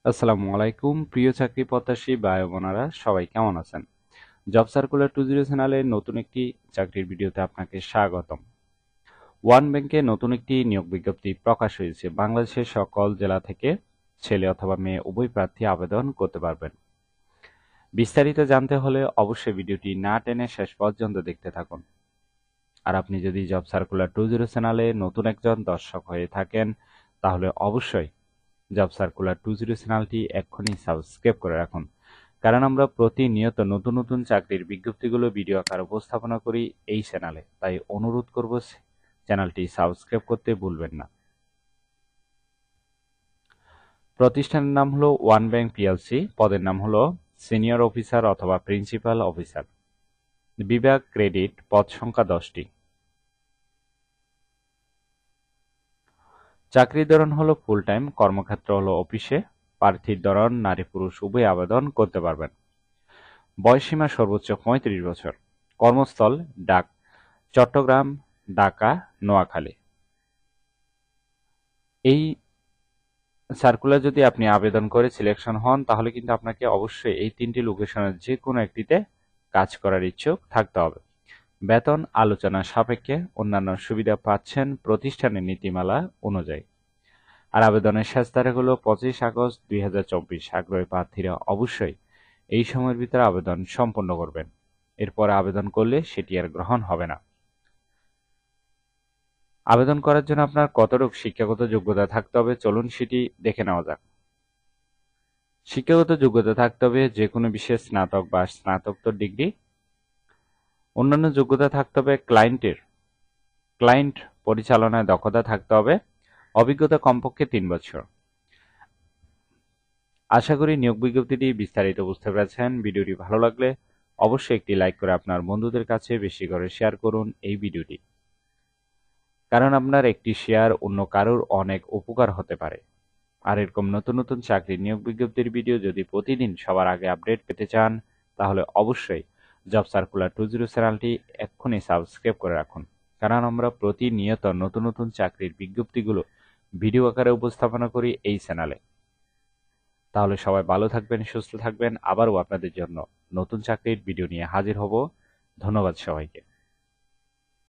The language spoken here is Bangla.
আসসালামু আলাইকুম প্রিয় চাকরি প্রত্যাশী ভাই ও বোনেরা, সবাই কেমন আছেন? জব সার্কুলার 20 চ্যানেলের নতুন একটি চাকরির ভিডিওতে আপনাকে স্বাগতম। ওয়ান ব্যাংকে নতুন একটি নিয়োগ বিজ্ঞপ্তি প্রকাশ হয়েছে। বাংলাদেশের সকল জেলা থেকে ছেলে অথবা মেয়ে উভয় প্রার্থী আবেদন করতে পারবেন। বিস্তারিত জানতে হলে অবশ্যই ভিডিওটি না টেনে শেষ পর্যন্ত দেখতে থাকুন। আর আপনি যদি জব সার্কুলার 20 চ্যানেলে নতুন একজন দর্শক হয়ে থাকেন, তাহলে অবশ্যই জব সার্কুলার 20 চ্যানেলটি এক্ষুনি সাবস্ক্রাইব করে রাখুন, কারণ আমরা প্রতিনিয়ত নতুন নতুন চাকরির বিজ্ঞপ্তিগুলো ভিডিও আকারে উপস্থাপনা করি এই চ্যানেলে। তাই অনুরোধ করব চ্যানেলটি সাবস্ক্রাইব করতে ভুলবেন না। প্রতিষ্ঠানের নাম হলো ওয়ান ব্যাংক পিএলসি। পদের নাম হলো সিনিয়র অফিসার অথবা প্রিন্সিপাল অফিসার। বিভাগ ক্রেডিট। পদ সংখ্যা 10টি। চাকরির ধরন হলো ফুল টাইম। কর্মক্ষেত্র হলো অফিসে। প্রার্থীর ধরন নারী পুরুষ উভয় আবেদন করতে পারবেন। বয়সসীমা সর্বোচ্চ 35 বছর। কর্মস্থল চট্টগ্রাম, ঢাকা, নোয়াখালী। এই সার্কুলার যদি আপনি আবেদন করে সিলেকশন হন, তাহলে কিন্তু আপনাকে অবশ্যই এই 3টি লোকেশনের যে কোনো একটিতে কাজ করার ইচ্ছুক থাকতে হবে। বেতন আলোচনা সাপেক্ষে। অন্যান্য সুবিধা পাচ্ছেন প্রতিষ্ঠানের নীতিমালা অনুযায়ী। আর আবেদনের শেষ তারিখ হলো 25 আগস্ট 2024। আগ্রহী প্রার্থীরা অবশ্যই এই সময়ের ভিতরে আবেদন সম্পন্ন করবেন। এরপর আবেদন করলে সেটি আর গ্রহণ হবে না। আবেদন করার জন্য আপনার কতটুকু শিক্ষাগত যোগ্যতা থাকতে হবে, চলুন সেটি দেখে নেওয়া যাক। শিক্ষাগত যোগ্যতা থাকতে হবে যে কোনো বিষয়ে স্নাতক বা স্নাতকোত্তর ডিগ্রি। অন্যান্য যোগ্যতা থাকতে হবে ক্লায়েন্ট পরিচালনায় দক্ষতা থাকতে হবে। অভিজ্ঞতা কমপক্ষে 3 বছর। আশা করি নিয়োগ বিজ্ঞপ্তিটি বিস্তারিত বুঝতে পেরেছেন। ভিডিওটি ভালো লাগলে অবশ্যই একটি লাইক করে আপনার বন্ধুদের কাছে বেশি করে শেয়ার করুন এই ভিডিওটি, কারণ আপনার একটি শেয়ার অন্য কারোর অনেক উপকার হতে পারে। আর এরকম নতুন নতুন চাকরির নিয়োগ বিজ্ঞপ্তির ভিডিও যদি প্রতিদিন সবার আগে আপডেট পেতে চান, তাহলে অবশ্যই জব সার্কুলার 20 চ্যানেলটি এক্ষুনি সাবস্ক্রাইব করে রাখুন, কারণ আমরা প্রতিনিয়ত নতুন নতুন চাকরির বিজ্ঞপ্তিগুলো ভিডিও আকারে উপস্থাপনা করি এই চ্যানেলে। তাহলে সবাই ভালো থাকবেন, সুস্থ থাকবেন। আবারও আপনাদের জন্য নতুন চাকরির ভিডিও নিয়ে হাজির হব। ধন্যবাদ সবাইকে।